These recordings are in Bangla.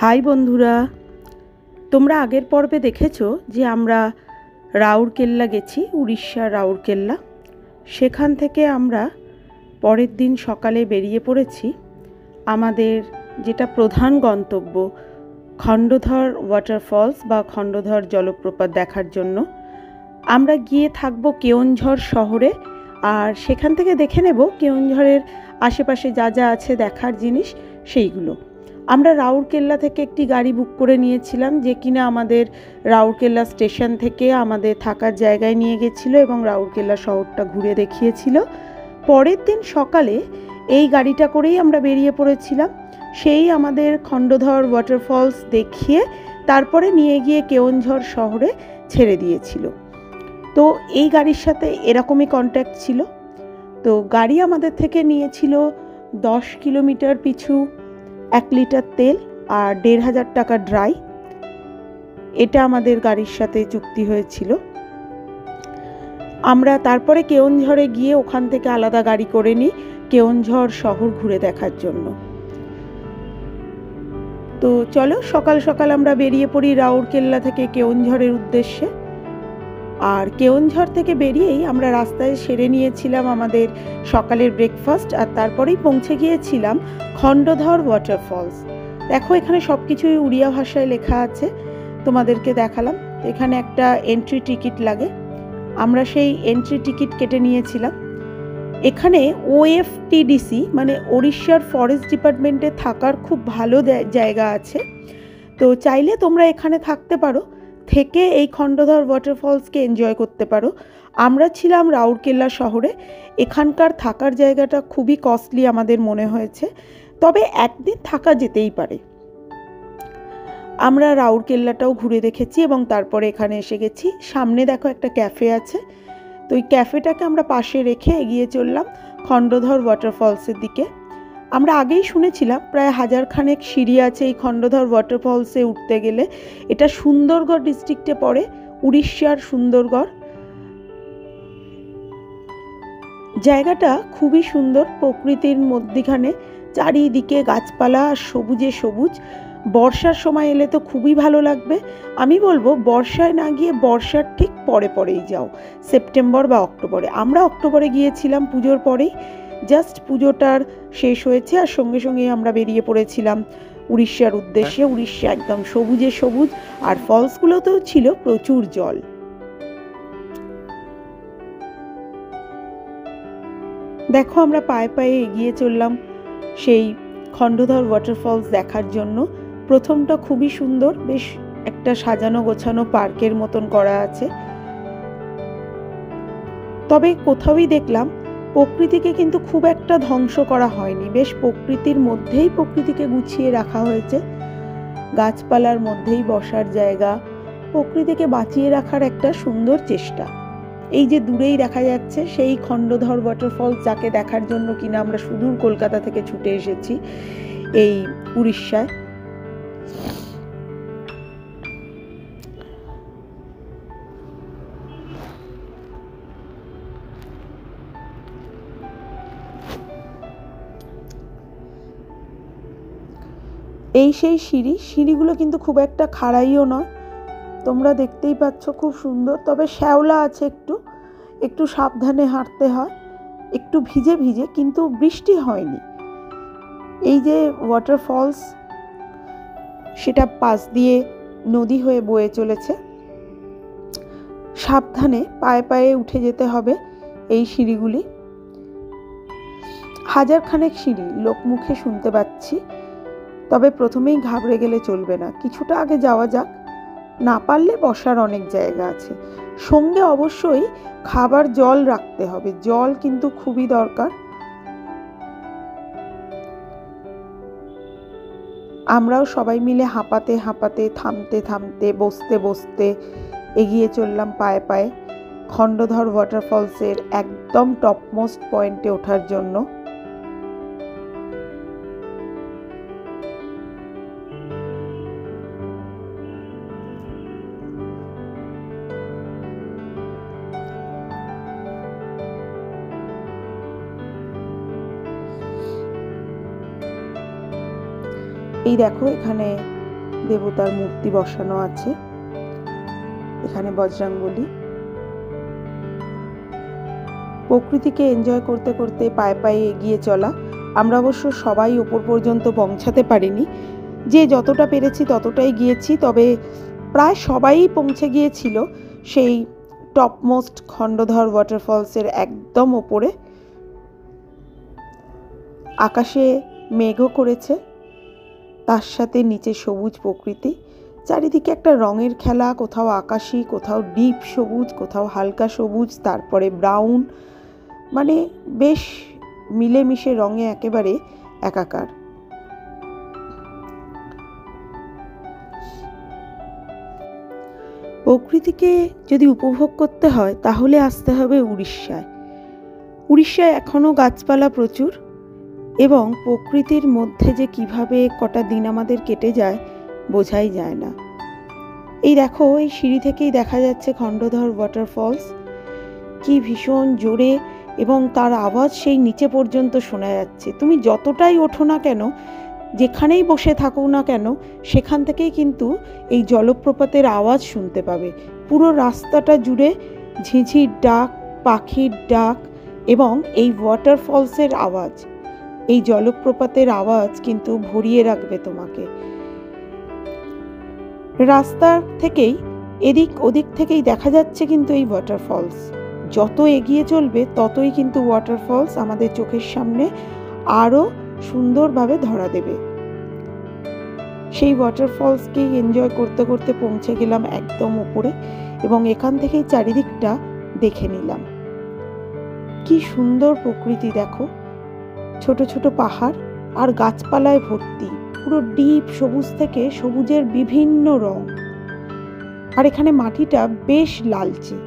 হাই বন্ধুরা, তোমরা আগের পর্বে দেখেছো যে আমরা রাউরকেল্লা গেছি, উড়িষ্যার রাউরকেল্লা। সেখান থেকে আমরা পরের দিন সকালে বেরিয়ে পড়েছি আমাদের যেটা প্রধান গন্তব্য খণ্ডধর ওয়াটারফলস বা খণ্ডধর জলপ্রপাত দেখার জন্য। আমরা গিয়ে থাকবো কেওনঝড় শহরে, আর সেখান থেকে দেখে নেব কেওনঝড়ের আশেপাশে যা যা আছে দেখার জিনিস সেইগুলো। আমরা রাউরকেল্লা থেকে একটি গাড়ি বুক করে নিয়েছিলাম, যে কিনা আমাদের রাউরকেল্লা স্টেশন থেকে আমাদের থাকার জায়গায় নিয়ে গেছিলো এবং রাউরকেল্লা শহরটা ঘুরে দেখিয়েছিল। পরের দিন সকালে এই গাড়িটা করেই আমরা বেরিয়ে পড়েছিলাম। সেই আমাদের খণ্ডধর ওয়াটারফলস দেখিয়ে তারপরে নিয়ে গিয়ে কেওনঝড় শহরে ছেড়ে দিয়েছিল। তো এই গাড়ির সাথে এরকমই কন্ট্যাক্ট ছিল। তো গাড়ি আমাদের থেকে নিয়েছিল 10 কিলোমিটার পিছু 1 লিটার তেল আর 1500 টাকা ড্রাই। এটা আমাদের গাড়ির সাথে চুক্তি হয়েছিল। আমরা তারপরে কেওনঝড়ে গিয়ে ওখান থেকে আলাদা গাড়ি করে নিই কেওনঝড় শহর ঘুরে দেখার জন্য। তো চলো সকাল সকাল আমরা বেরিয়ে পড়ি রাউরকেল্লা থেকে কেওনঝড়ের উদ্দেশ্যে। আর কেওনঝড় থেকে বেরিয়েই আমরা রাস্তায় সেরে নিয়েছিলাম আমাদের সকালের ব্রেকফাস্ট, আর তারপরেই পৌঁছে গিয়েছিলাম খণ্ডধর ওয়াটারফলস। দেখো এখানে সব কিছুই উড়িয়া ভাষায় লেখা আছে, তোমাদেরকে দেখালাম। এখানে একটা এন্ট্রি টিকিট লাগে, আমরা সেই এন্ট্রি টিকিট কেটে নিয়েছিলাম। এখানে ওএফটিডিসি মানে ওড়িশার ফরেস্ট ডিপার্টমেন্টে থাকার খুব ভালো জায়গা আছে। তো চাইলে তোমরা এখানে থাকতে পারো, থেকে এই খণ্ডধর ওয়াটারফলসকে এনজয় করতে পারো। আমরা ছিলাম রাউরকেল্লা শহরে, এখানকার থাকার জায়গাটা খুবই কস্টলি আমাদের মনে হয়েছে, তবে একদিন থাকা যেতেই পারে। আমরা রাউরকেল্লাটাও ঘুরে দেখেছি এবং তারপরে এখানে এসে গেছি। সামনে দেখো একটা ক্যাফে আছে, তো ওই ক্যাফেটাকে আমরা পাশে রেখে এগিয়ে চললাম খণ্ডধর ওয়াটারফলসের দিকে। আমরা আগেই শুনেছিলাম প্রায় 1000 খানেক সিঁড়ি আছে এই খণ্ডধর ওয়াটারফলসে উঠতে গেলে। এটা সুন্দরগড় ডিস্ট্রিক্টে পড়ে, উড়িষ্যার সুন্দরগড়। জায়গাটা খুবই সুন্দর, প্রকৃতির মধ্যিখানে চারিদিকে গাছপালা আর সবুজে সবুজ। বর্ষার সময় এলে তো খুবই ভালো লাগবে। আমি বলবো বর্ষায় না গিয়ে বর্ষার ঠিক পরেই যাও, সেপ্টেম্বর বা অক্টোবরে। আমরা অক্টোবরে গিয়েছিলাম পুজোর পরেই, জাস্ট পুজোটার শেষ হয়েছে আর সঙ্গে সঙ্গেই আমরা বেরিয়ে পড়েছিলাম উড়িষ্যার উদ্দেশ্যে। উড়িষ্যা একদম সবুজে সবুজ, আর ফলসগুলোতেও ছিল প্রচুর জল। দেখো আমরা পায়ে পায়ে এগিয়ে চললাম সেই খণ্ডধর ওয়াটারফলস দেখার জন্য। প্রথমটা খুবই সুন্দর, বেশ একটা সাজানো গোছানো পার্কের মতন করা আছে। তবে কোথাওই দেখলাম প্রকৃতিকে কিন্তু খুব একটা ধ্বংস করা হয়নি, বেশ প্রকৃতির মধ্যেই প্রকৃতিকে গুছিয়ে রাখা হয়েছে। গাছপালার মধ্যেই বসার জায়গা, প্রকৃতিকে বাঁচিয়ে রাখার একটা সুন্দর চেষ্টা। এই যে দূরেই দেখা যাচ্ছে সেই খণ্ডধর ওয়াটারফলস, যাকে দেখার জন্য কিনা আমরা সুদূর কলকাতা থেকে ছুটে এসেছি এই উড়িষ্যায়। এই সেই সিঁড়িগুলো কিন্তু খুব একটা খাড়াইও নয়, তোমরা দেখতেই পাচ্ছ, খুব সুন্দর। তবে শ্যাওলা আছে, একটু সাবধানে হাঁটতে হয়, একটু ভিজে ভিজে, কিন্তু বৃষ্টি হয়নি। এই যে ওয়াটারফলস, সেটা পাশ দিয়ে নদী হয়ে বয়ে চলেছে। সাবধানে পায়ে পায়ে উঠে যেতে হবে এই সিঁড়িগুলি। 1000 খানেক সিঁড়ি লোকমুখে শুনতে পাচ্ছি, তবে প্রথমেই ঘাবড়ে গেলে চলবে না, কিছুটা আগে যাওয়া যাক। না পারলে বসার অনেক জায়গা আছে। সঙ্গে অবশ্যই খাবার জল রাখতে হবে, জল কিন্তু খুবই দরকার। আমরাও সবাই মিলে হাঁপাতে হাঁপাতে, থামতে থামতে, বসতে বসতে এগিয়ে চললাম পায়ে পায়ে খণ্ডধর ওয়াটারফলসের একদম টপমোস্ট পয়েন্টে ওঠার জন্য। এই দেখো এখানে দেবতার মূর্তি বসানো আছে, এখানে বজরংবলী। প্রকৃতিকে এনজয় করতে করতে পায়ে পায়ে এগিয়ে চলা। আমরা অবশ্য সবাই ওপর পর্যন্ত পৌঁছাতে পারিনি, যে যতটা পেরেছি ততটাই গিয়েছি। তবে প্রায় সবাই পৌঁছে গিয়েছিল সেই টপমোস্ট খণ্ডধর ওয়াটারফলসের একদম ওপরে। আকাশে মেঘও করেছে, তার সাথে নিচে সবুজ প্রকৃতি, চারিদিকে একটা রঙের খেলা, কোথাও আকাশি, কোথাও ডিপ সবুজ, কোথাও হালকা সবুজ, তারপরে ব্রাউন, মানে বেশ মিলেমিশে রঙে একেবারে একাকার। প্রকৃতিকে যদি উপভোগ করতে হয় তাহলে আসতে হবে উড়িষ্যায়। উড়িষ্যায় এখনও গাছপালা প্রচুর, এবং প্রকৃতির মধ্যে যে কিভাবে কটা দিন আমাদের কেটে যায় বোঝাই যায় না। এই দেখো, এই সিঁড়ি থেকেই দেখা যাচ্ছে খণ্ডধর ওয়াটারফলস, কি ভীষণ জোরে, এবং তার আওয়াজ সেই নিচে পর্যন্ত শোনা যাচ্ছে। তুমি যতটাই ওঠো না কেন, যেখানেই বসে থাকো না কেন, সেখান থেকেই কিন্তু এই জলপ্রপাতের আওয়াজ শুনতে পাবে। পুরো রাস্তাটা জুড়ে ঝিঝির ডাক, পাখির ডাক এবং এই ওয়াটারফলসের আওয়াজ, এই জলপ্রপাতের আওয়াজ কিন্তু ভরিয়ে রাখবে তোমাকে। রাস্তার থেকেই এদিক ওদিক থেকেই দেখা যাচ্ছে কিন্তু এই ওয়াটারফলস। যত এগিয়ে চলবে ততই কিন্তু ওয়াটারফলস আমাদের চোখের সামনে আরো সুন্দরভাবে ধরা দেবে। সেই ওয়াটারফলসকেই এনজয় করতে করতে পৌঁছে গেলাম একদম উপরে, এবং এখান থেকেই চারিদিকটা দেখে নিলাম। কি সুন্দর প্রকৃতি দেখো, ছোট ছোট পাহাড় আর গাছপালায় ভর্তি, পুরো ডিপ সবুজ থেকে সবুজের বিভিন্ন রং, আর এখানে মাটিটা বেশ লালচে।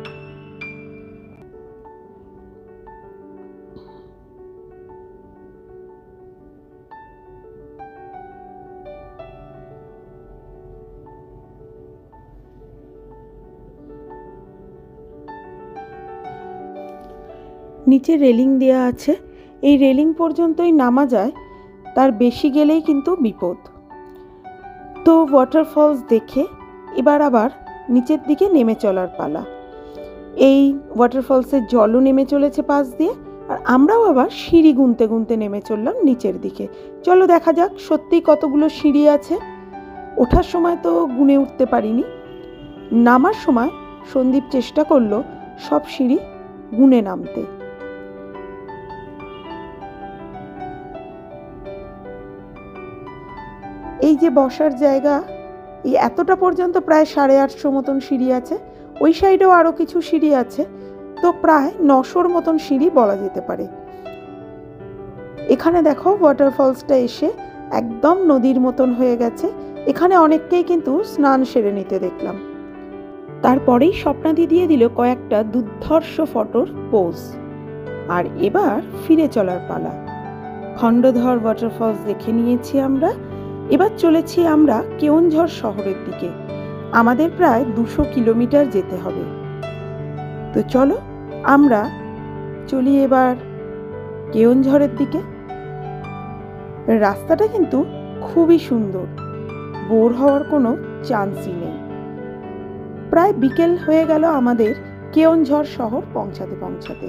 নিচে রেলিং দেওয়া আছে, এই রেলিং পর্যন্তই নামা যায়, তার বেশি গেলেই কিন্তু বিপদ। তো ওয়াটারফলস দেখে এবার আবার নিচের দিকে নেমে চলার পালা। এই ওয়াটারফলসের জলও নেমে চলেছে পাশ দিয়ে, আর আমরাও আবার সিঁড়ি গুনতে গুনতে নেমে চললাম নিচের দিকে। চলো দেখা যাক সত্যি কতগুলো সিঁড়ি আছে। ওঠার সময় তো গুনে উঠতে পারিনি, নামার সময় সন্দীপ চেষ্টা করলো সব সিঁড়ি গুনে নামতে। এই যে বসার জায়গা, এই এতটা পর্যন্ত প্রায় 850 মতন সিঁড়ি আছে, ওই সাইডেও আরো কিছু সিঁড়ি আছে, তো প্রায় 900 মতন সিঁড়ি বলা যেতে পারে। এখানে দেখো ওয়াটারফলসটা এসে একদম নদীর মতন হয়ে গেছে, এখানে অনেককেই কিন্তু স্নান সেরে নিতে দেখলাম। তারপরেই স্বপ্নাদি দিয়ে দিল কয়েকটা দুর্ধর্ষ ফটোর পোজ। আর এবার ফিরে চলার পালা। খণ্ডধর ওয়াটারফলস দেখে নিয়েছি আমরা, এবার চলেছি আমরা কেওনঝড় শহরের দিকে। আমাদের প্রায় 200 কিলোমিটার যেতে হবে। তো চলো আমরা চলি এবার কেওনঝড়ের দিকে। রাস্তাটা কিন্তু খুবই সুন্দর, বোর হওয়ার কোনো চান্সই নেই। প্রায় বিকেল হয়ে গেল আমাদের কেওনঝড় শহর পৌঁছাতে পৌঁছাতে।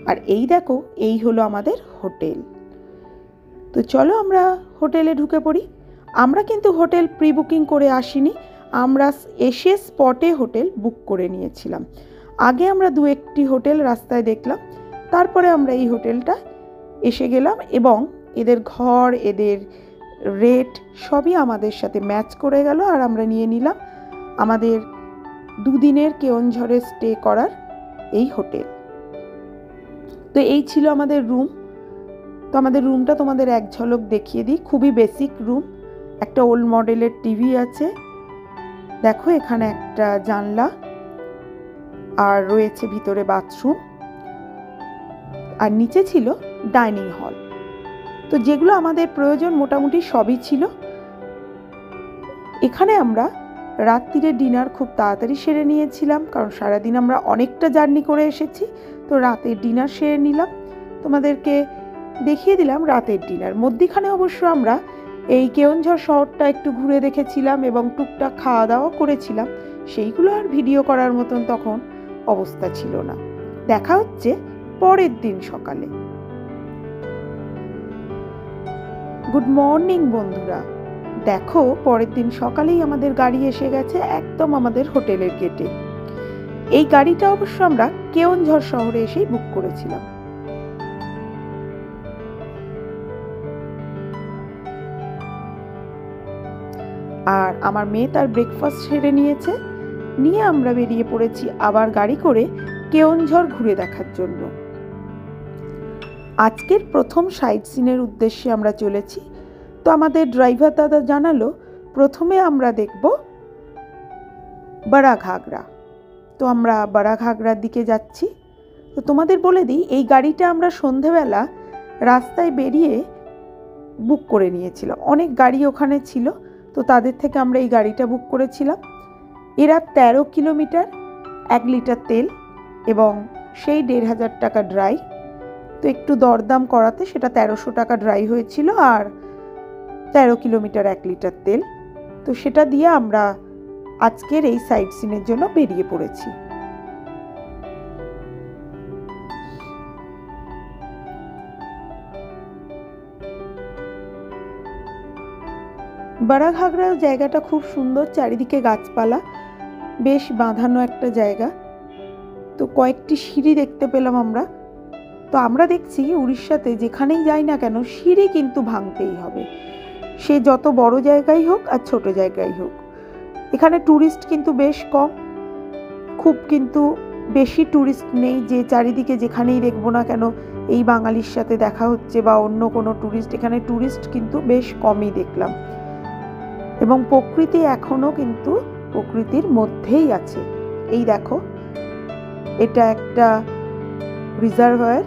আর এই দেখো, এই হলো আমাদের হোটেল। তো চলো আমরা হোটেলে ঢুকে পড়ি। আমরা কিন্তু হোটেল প্রি বুকিং করে আসিনি, আমরা এসে স্পটে হোটেল বুক করে নিয়েছিলাম। আগে আমরা 2-1টি হোটেল রাস্তায় দেখলাম, তারপরে আমরা এই হোটেলটা এসে গেলাম, এবং এদের ঘর, এদের রেট সবই আমাদের সাথে ম্যাচ করে গেল, আর আমরা নিয়ে নিলাম আমাদের 2 দিনের কেওনঝড়ে স্টে করার এই হোটেল। তো এই ছিল আমাদের রুম। তো আমাদের রুমটা তোমাদের এক ঝলক দেখিয়ে দিই। খুবই বেসিক রুম, একটা ওল্ড মডেলের টিভি আছে, দেখো এখানে একটা জানলা, আর রয়েছে ভিতরে বাথরুম, আর নিচে ছিল ডাইনিং হল। তো যেগুলো আমাদের প্রয়োজন মোটামুটি সবই ছিল। এখানে আমরা রাত্রিরে ডিনার খুব তাড়াতাড়ি সেরে নিয়েছিলাম, কারণ সারাদিন আমরা অনেকটা জার্নি করে এসেছি। তো রাতের ডিনার সেরে নিলাম, তোমাদেরকে দেখিয়ে দিলাম রাতের ডিনার। মধ্যিখানে অবশ্য আমরা এই কেওনঝড় শহরটা একটু ঘুরে দেখেছিলাম এবং টুকটাক খাওয়া দাওয়া করেছিলাম। সেইগুলো আর ভিডিও করার মতন তখন অবস্থা ছিল না। দেখা হচ্ছে পরের দিন সকালে। গুড মর্নিং বন্ধুরা। দেখো, পরের দিন সকালেই আমাদের গাড়ি এসে গেছে একদম আমাদের হোটেলের গেটে। এই গাড়িটা অবশ্য আমরা কেওনঝড় শহরে এসেই বুক করেছিলাম। আর আমার মেয়ে তার ব্রেকফাস্ট সেরে নিয়েছে, নিয়ে আমরা বেরিয়ে পড়েছি আবার গাড়ি করে কেওনঝড় ঘুরে দেখার জন্য। আজকের প্রথম সাইট সিনের উদ্দেশ্যে আমরা চলেছি। তো আমাদের ড্রাইভার দাদা জানালো প্রথমে আমরা দেখব বড়া ঘাগরা। তো আমরা বড়া ঘাগরার দিকে যাচ্ছি। তো তোমাদের বলে দিই, এই গাড়িটা আমরা সন্ধেবেলা রাস্তায় বেরিয়ে বুক করে নিয়েছিলাম। অনেক গাড়ি ওখানে ছিল, তো তাদের থেকে আমরা এই গাড়িটা বুক করেছিলাম। এরা 13 কিলোমিটার, 1 লিটার তেল এবং সেই 1500 টাকা ড্রাই। তো একটু দরদাম করাতে সেটা 1300 টাকা ড্রাই হয়েছিল আর 13 কিলোমিটার 1 লিটার তেল। তো সেটা দিয়ে আমরা আজকের এই সাইট সিনের জন্য বেরিয়ে পড়েছি। বড়া ঘাগরা জায়গাটা খুব সুন্দর, চারিদিকে গাছপালা, বেশ বাঁধানো একটা জায়গা। তো কয়েকটি সিঁড়ি দেখতে পেলাম আমরা। তো আমরা দেখছি উড়িষ্যাতে যেখানেই যাই না কেন সিঁড়ি কিন্তু ভাঙতেই হবে, সে যত বড় জায়গাই হোক আর ছোট জায়গাই হোক। এখানে ট্যুরিস্ট কিন্তু বেশ কম, খুব কিন্তু বেশি ট্যুরিস্ট নেই যে চারিদিকে যেখানেই দেখবো না কেন এই বাঙালির সাথে দেখা হচ্ছে বা অন্য কোনো ট্যুরিস্ট। এখানে ট্যুরিস্ট কিন্তু বেশ কমই দেখলাম এবং প্রকৃতি এখনো কিন্তু প্রকৃতির মধ্যেই আছে। এই দেখো, এটা একটা রিজার্ভার।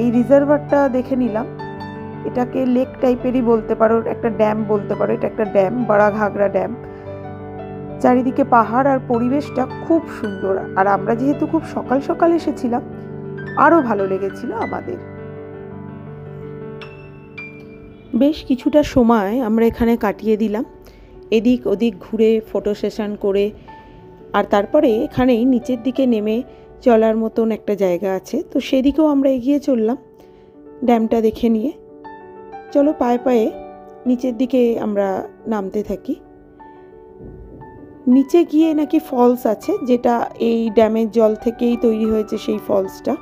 এই রিজার্ভারটা দেখে নিলাম, এটাকে লেক টাইপেরই বলতে পারো, একটা ড্যাম বলতে পারো। এটা একটা ড্যাম, বড়া ঘাগরা ড্যাম। চারিদিকে পাহাড় আর পরিবেশটা খুব সুন্দর। আর আমরা যেহেতু খুব সকাল সকাল এসেছিলাম, আরো ভালো লেগেছিল আমাদের। বেশ কিছুটা সময় আমরা এখানে কাটিয়ে দিলাম, এদিক ওদিক ঘুরে ফটো সেশন করে। আর তারপরে এখানেই নিচের দিকে নেমে চলার মতন একটা জায়গা আছে, তো সেদিকেও আমরা এগিয়ে চললাম ড্যামটা দেখে নিয়ে। চলো পায়ে পায়ে নিচের দিকে আমরা নামতে থাকি। নিচে গিয়ে নাকি ফলস আছে, যেটা এই ড্যামের জল থেকেই তৈরি হয়েছে সেই ফলসটা।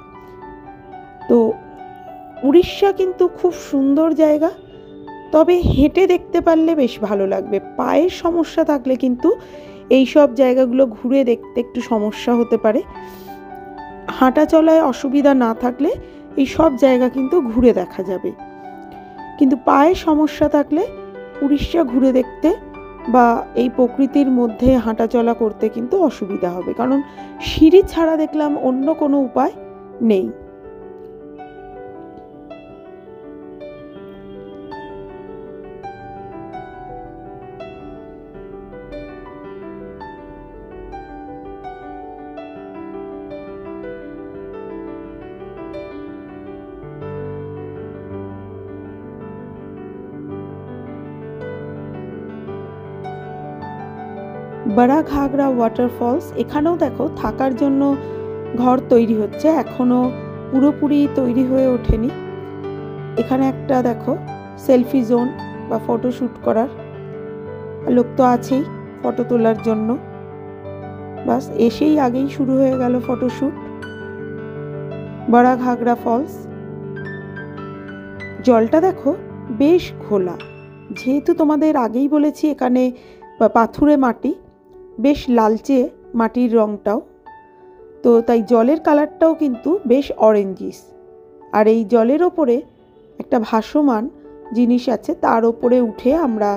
তো উড়িষ্যা কিন্তু খুব সুন্দর জায়গা, তবে হেঁটে দেখতে পারলে বেশ ভালো লাগবে। পায়ের সমস্যা থাকলে কিন্তু এই সব জায়গাগুলো ঘুরে দেখতে একটু সমস্যা হতে পারে। হাঁটা চলায় অসুবিধা না থাকলে এই সব জায়গা কিন্তু ঘুরে দেখা যাবে, কিন্তু পায়ে সমস্যা থাকলে উড়িষ্যা ঘুরে দেখতে বা এই প্রকৃতির মধ্যে হাঁটা চলা করতে কিন্তু অসুবিধা হবে, কারণ সিঁড়ি ছাড়া দেখলাম অন্য কোনো উপায় নেই। বড়া ঘাগরা ওয়াটারফলস, এখানেও দেখো থাকার জন্য ঘর তৈরি হচ্ছে, এখনো পুরোপুরি তৈরি হয়ে ওঠেনি। এখানে একটা দেখো সেলফি জোন বা ফটো শ্যুট করার লোক তো আছেই ফটো তোলার জন্য। বাস এসেই আগেই শুরু হয়ে গেল ফটোশ্যুট। বড়া ঘাগরা ফলস, জলটা দেখো বেশ ঘোলা, যেহেতু তোমাদের আগেই বলেছি এখানে পাথুরে মাটি, বেশ লালচে মাটির রংটাও, তো তাই জলের কালারটাও কিন্তু বেশ অরেঞ্জিস। আর এই জলের ওপরে একটা ভাসমান জিনিস আছে, তার ওপরে উঠে আমরা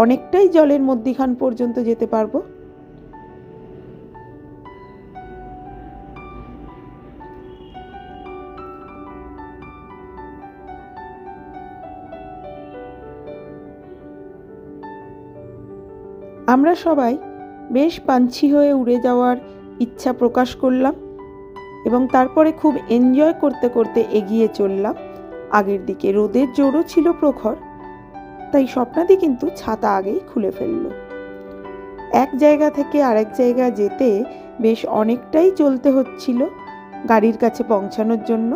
অনেকটাই জলের মধ্যিখান পর্যন্ত যেতে পারবো। আমরা সবাই বেশ পাঞ্ছি হয়ে উড়ে যাওয়ার ইচ্ছা প্রকাশ করলাম এবং তারপরে খুব এনজয় করতে করতে এগিয়ে চললাম আগের দিকে। রোদের জোরও ছিল প্রখর, তাই স্বপ্নাদি কিন্তু ছাতা আগেই খুলে ফেলল। এক জায়গা থেকে আরেক জায়গা যেতে বেশ অনেকটাই চলতে হচ্ছিল গাড়ির কাছে পৌঁছানোর জন্য।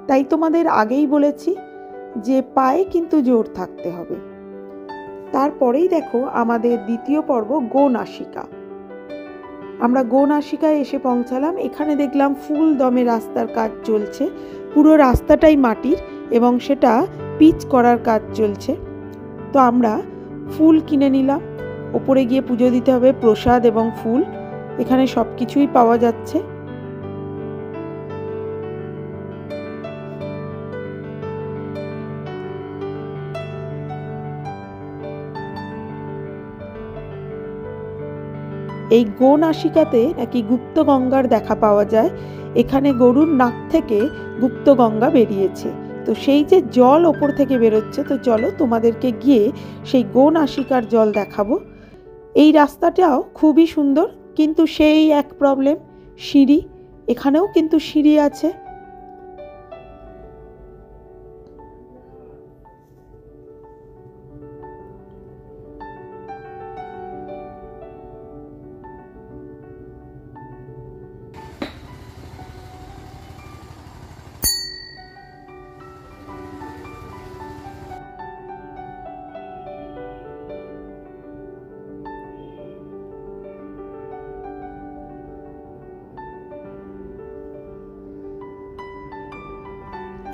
তাই তোমাদের আগেই বলেছি যে পায়ে কিন্তু জোর থাকতে হবে। তারপরেই দেখো আমাদের দ্বিতীয় পর্ব গো-নাসিকা। আমরা গো-নাসিকায় এসে পৌঁছালাম। এখানে দেখলাম ফুল দমে রাস্তার কাজ চলছে। পুরো রাস্তাটাই মাটির এবং সেটা পিচ করার কাজ চলছে। তো আমরা ফুল কিনে নিলাম। ওপরে গিয়ে পুজো দিতে হবে, প্রসাদ এবং ফুল এখানে সব কিছুই পাওয়া যাচ্ছে। এই গো-নাসিকাতে নাকি গুপ্ত গঙ্গার দেখা পাওয়া যায়। এখানে গরুর নাক থেকে গুপ্ত গঙ্গা বেরিয়েছে। তো সেই যে জল ওপর থেকে বেরোচ্ছে, তো চলো তোমাদেরকে গিয়ে সেই গো-নাসিকার জল দেখাবো। এই রাস্তাটাও খুবই সুন্দর, কিন্তু সেই এক প্রবলেম, সিঁড়ি। এখানেও কিন্তু সিঁড়ি আছে।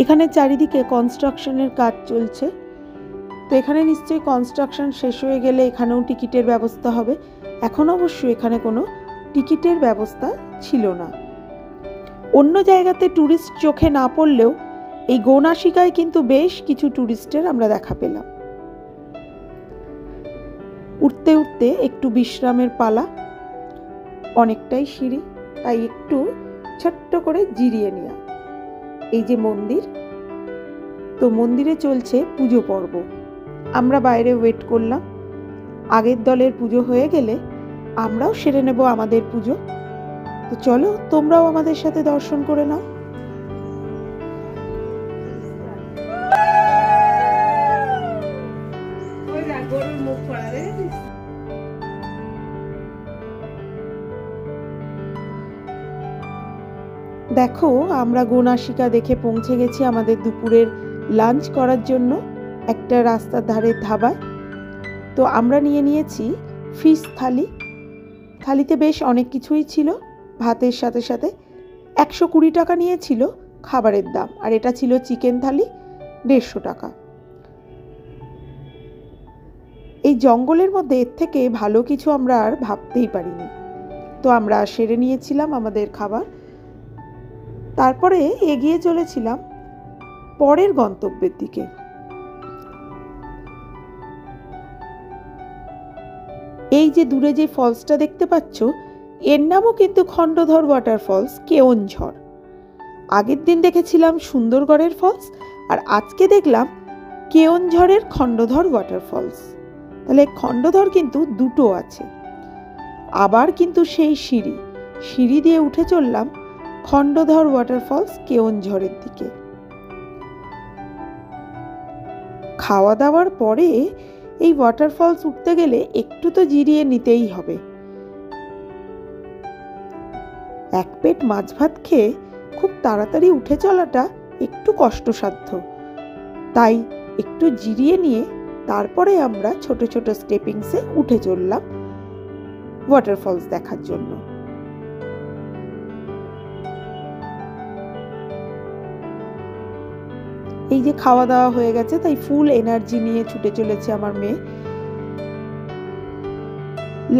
এখানে চারিদিকে কনস্ট্রাকশনের কাজ চলছে। তো এখানে নিশ্চয়ই কনস্ট্রাকশন শেষ হয়ে গেলে এখানেও টিকিটের ব্যবস্থা হবে। এখন অবশ্য এখানে কোনো টিকিটের ব্যবস্থা ছিল না। অন্য জায়গাতে ট্যুরিস্ট চোখে না পড়লেও এই গো-নাসিকায় কিন্তু বেশ কিছু ট্যুরিস্টের আমরা দেখা পেলাম। উঠতে উঠতে একটু বিশ্রামের পালা। অনেকটাই সিঁড়ি, তাই একটু ছোট্ট করে জিরিয়ে নেওয়া। এই যে মন্দির, তো মন্দিরে চলছে পুজো পর্ব। আমরা বাইরে ওয়েট করলাম। আগের দলের পুজো হয়ে গেলে আমরাও সেরে নেব আমাদের পুজো। তো চলো তোমরাও আমাদের সাথে দর্শন করে নাও। দেখো আমরা গো-নাসিকা দেখে পৌঁছে গেছি আমাদের দুপুরের লাঞ্চ করার জন্য একটা রাস্তার ধারের ধাবায়। তো আমরা নিয়ে নিয়েছি ফিশ থালি। থালিতে বেশ অনেক কিছুই ছিল। ভাতের সাথে সাথে 120 টাকা নিয়েছিল খাবারের দাম, আর এটা ছিল চিকেন থালি, 150 টাকা। এই জঙ্গলের মধ্যে এর থেকে ভালো কিছু আমরা আর ভাবতেই পারিনি। তো আমরা সেরে নিয়েছিলাম আমাদের খাবার। তারপরে এগিয়ে চলেছিলাম পরের গন্তব্যের দিকে। এই যে দূরে যে ফলসটা দেখতে পাচ্ছ, এর নামও কিন্তু খণ্ডধর ওয়াটারফলস, কেওনঝড়। আগের দিন দেখেছিলাম সুন্দরগড়ের ফলস, আর আজকে দেখলাম কেওনঝড়ের খণ্ডধর ওয়াটারফলস। তাহলে খণ্ডধর কিন্তু দুটো আছে। আবার কিন্তু সেই সিঁড়ি দিয়ে উঠে চললাম খণ্ডধর ওয়াটারফলস কেওনঝড়ের দিকে। খাওয়া দাওয়ার পরে এই ওয়াটারফলস উঠতে গেলে একটু তো জিরিয়ে নিতেই হবে। এক পেট মাছ ভাত খেয়ে খুব তাড়াতাড়ি উঠে চলাটা একটু কষ্টসাধ্য, তাই একটু জিরিয়ে নিয়ে তারপরে আমরা ছোট ছোট স্টেপিংসে উঠে চললাম ওয়াটারফলস দেখার জন্য। এই যে খাওয়া দাওয়া হয়ে গেছে, তাই ফুল এনার্জি নিয়ে ছুটে চলেছে আমার মেয়ে।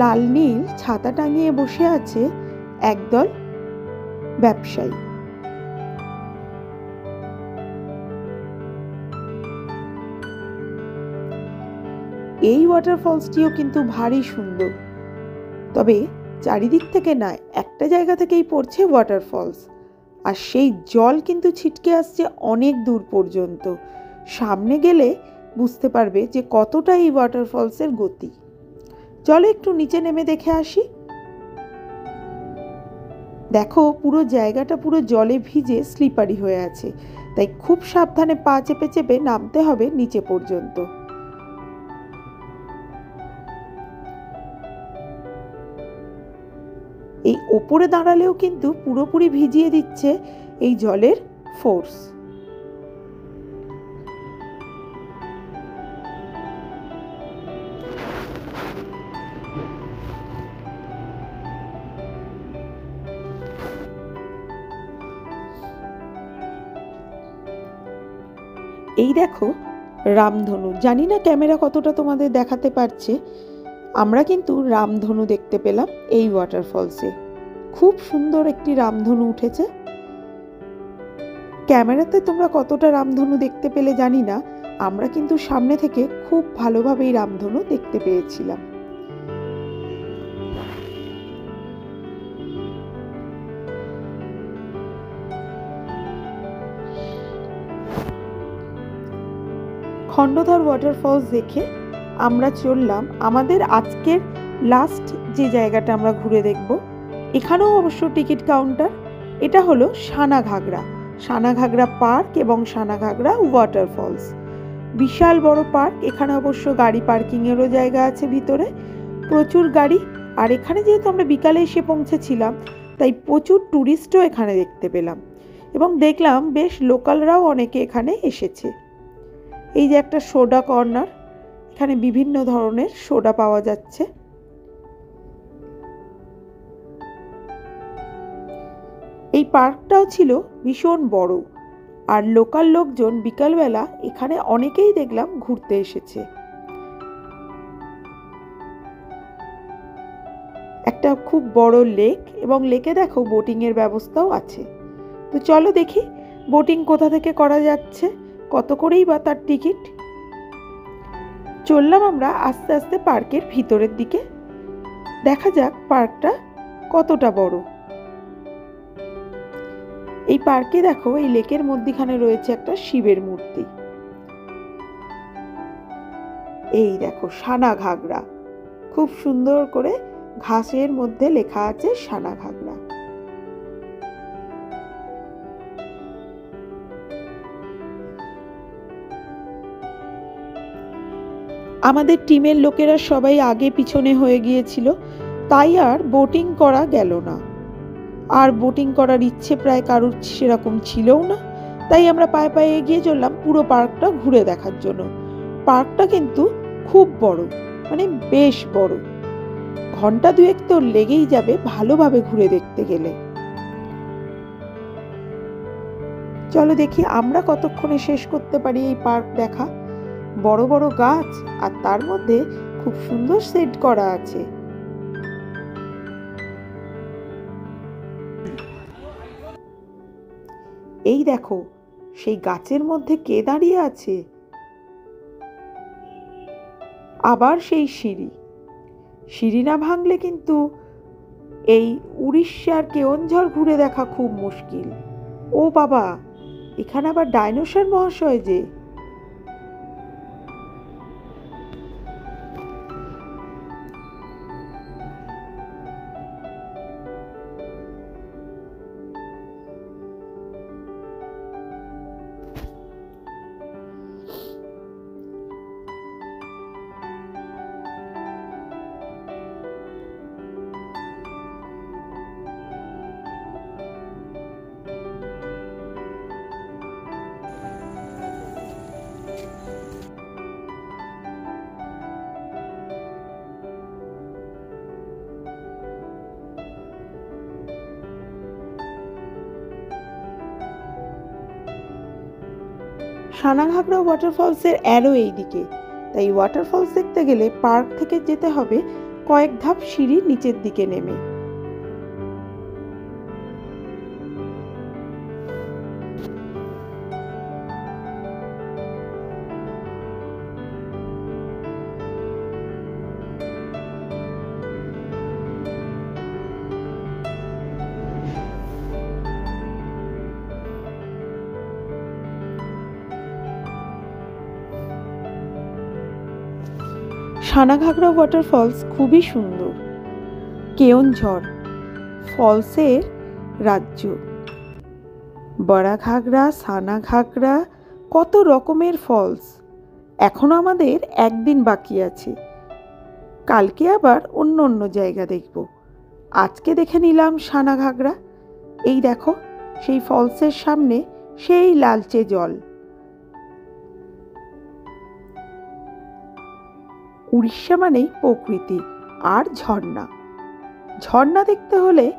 লাল নীল ছাতা টাঙিয়ে বসে আছে একদল ব্যবসায়ী। এই ওয়াটারফলসটিও কিন্তু ভারী সুন্দর, তবে চারিদিক থেকে নয়, একটা জায়গা থেকেই পড়ছে ওয়াটারফলস, আর সেই জল কিন্তু ছিটকে আসছে অনেক দূর পর্যন্ত। সামনে গেলে বুঝতে পারবে যে কতটা এই ওয়াটারফলসের গতি। চলো একটু নিচে নেমে দেখে আসি। দেখো পুরো জায়গাটা পুরো জলে ভিজে স্লিপারি হয়ে আছে, তাই খুব সাবধানে পা চেপে চেপে নামতে হবে নিচে পর্যন্ত। এই ওপরে দাঁড়ালেও কিন্তু পুরোপুরি ভিজিয়ে দিচ্ছে এই জলের ফোর্স। এই দেখো রামধনু, জানি না ক্যামেরা কতটা তোমাদের দেখাতে পারছে, আমরা কিন্তু রামধনু দেখতে পেলাম এই ওয়াটারফলসে। খুব সুন্দর একটি রামধনু উঠেছে। ক্যামেরাতে তোমরা কতটা রামধনু দেখতে পেলে জানি না, আমরা কিন্তু সামনে থেকে খুব ভালোভাবে এই রামধনু দেখতে পেয়েছিলাম। খণ্ডধর ওয়াটারফলস দেখে আমরা চললাম আমাদের আজকের লাস্ট যে জায়গাটা আমরা ঘুরে দেখব। এখানেও অবশ্য টিকিট কাউন্টার। এটা হলো সানাঘাগরা, সানাঘাগরা পার্ক এবং সানাঘাগরা ওয়াটারফলস। বিশাল বড় পার্ক। এখানে অবশ্য গাড়ি পার্কিংয়েরও জায়গা আছে ভিতরে, প্রচুর গাড়ি। আর এখানে যেহেতু আমরা বিকালে এসে পৌঁছেছিলাম, তাই প্রচুর ট্যুরিস্টও এখানে দেখতে পেলাম এবং দেখলাম বেশ লোকালরাও অনেকে এখানে এসেছে। এই যে একটা সোডা কর্নার, এখানে বিভিন্ন ধরনের সোডা পাওয়া যাচ্ছে। এই পার্কটাও ছিল ভীষণ বড়, আর লোকাল লোকজন বিকালবেলা এখানে অনেকেই দেখলাম ঘুরতে এসেছে। একটা খুব বড় লেক, এবং লেকে দেখো বোটিং এর ব্যবস্থাও আছে। তো চলো দেখি বোটিং কোথা থেকে করা যাচ্ছে, কত করেই বা তার টিকিট। চললাম আমরা আস্তে আস্তে পার্কের ভিতরের দিকে, দেখা যাক পার্কটা কতটা বড়। এই পার্কে দেখো এই লেকের মধ্যখানে রয়েছে একটা শিবের মূর্তি। এই দেখো সানাঘাগরা, খুব সুন্দর করে ঘাসের মধ্যে লেখা আছে সানাঘাগরা। আমাদের টিমের লোকেরা সবাই আগে পিছনে হয়ে গিয়েছিল, তাই আর বোটিং করা গেল না। আর বোটিং করার ইচ্ছে প্রায় কারোর সেরকম ছিলও না, তাই আমরা পায়ে পায়ে এগিয়ে চললাম পুরো পার্কটা ঘুরে দেখার জন্য। পার্কটা কিন্তু খুব বড়, মানে বেশ বড়। ঘন্টা দুয়েক তো লেগেই যাবে ভালোভাবে ঘুরে দেখতে গেলে। চলো দেখি আমরা কতক্ষণে শেষ করতে পারি এই পার্ক দেখা। বড় বড় গাছ, আর তার মধ্যে খুব সুন্দর সেট করা আছে। এই দেখো সেই গাছের মধ্যে কে দাঁড়িয়ে আছে, আবার সেই সিঁড়ি। সিঁড়ি না ভাঙলে কিন্তু এই উড়িষ্যার কেওনঝড় ঘুরে দেখা খুব মুশকিল। ও বাবা, এখানে আবার ডাইনোসর মহাশয় যে। সানাঘাগরা ওয়াটারফলসের অ্যারো এই দিকে, তাই ওয়াটারফলস দেখতে গেলে পার্ক থেকে যেতে হবে কয়েক ধাপ সিঁড়ি নিচের দিকে নেমে। সানাঘাগরা ওয়াটারফলস খুবই সুন্দর। কেওনঝড় ফলসের রাজ্য। বড়াঘাগরা, সানাঘাগরা, কত রকমের ফলস। এখনো আমাদের একদিন বাকি আছে, কালকে আবার অন্য অন্য জায়গা দেখব। আজকে দেখে নিলাম সানাঘাগরা। এই দেখো, সেই ফলসের সামনে সেই লালচে জল। উড়িষ্যা মানেই প্রকৃতি আর ঝর্ণা। ঝর্ণা দেখতে হলে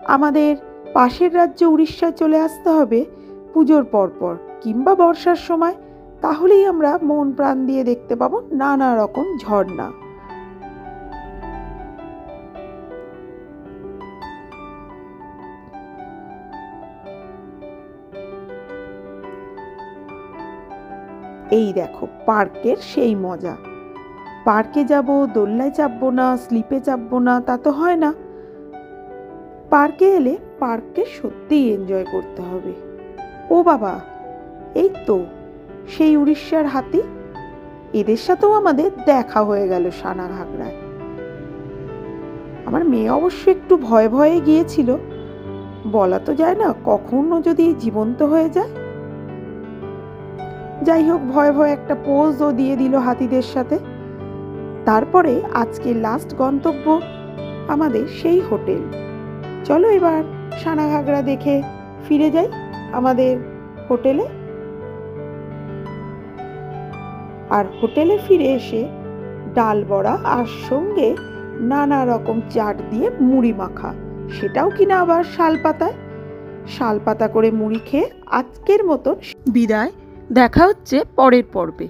আমাদের পাশের রাজ্য উড়িষ্যায় চলে আসতে হবে পুজোর পরপর কিংবা বর্ষার সময়। তাহলেই আমরা মন প্রাণ দিয়ে দেখতে পাবো নানা রকম ঝর্ণা। এই দেখো পার্কের সেই মজা। পার্কে যাব, দোলনায় চাপবো না, স্লিপে চাপবো না, তা তো হয় না। পার্কে এলে পার্ককে সত্যিই এনজয় করতে হবে। ও বাবা, এই তো সেই উড়িষ্যার হাতি। এদের সাথেও আমাদের দেখা হয়ে গেল সানাঘাগরায়। আমার মেয়ে অবশ্য একটু ভয়ে ভয়ে গিয়েছিল, বলা তো যায় না কখনো যদি জীবন্ত হয়ে যায়। যাই হোক, ভয়ে ভয়ে একটা পোজও দিয়ে দিল হাতিদের সাথে। তারপরে আজকে লাস্ট গন্তব্য আমাদের সেই হোটেল। চলো এবার সানাঘাগরা দেখে ফিরে যাই আমাদের হোটেলে। আর হোটেলে ফিরে এসে ডাল বড়া আর সঙ্গে নানা রকম চাট দিয়ে মুড়ি মাখা, সেটাও কিনা আবার শালপাতায়। শালপাতা করে মুড়ি খেয়ে আজকের মতন বিদায়। দেখা হচ্ছে পরের পর্বে।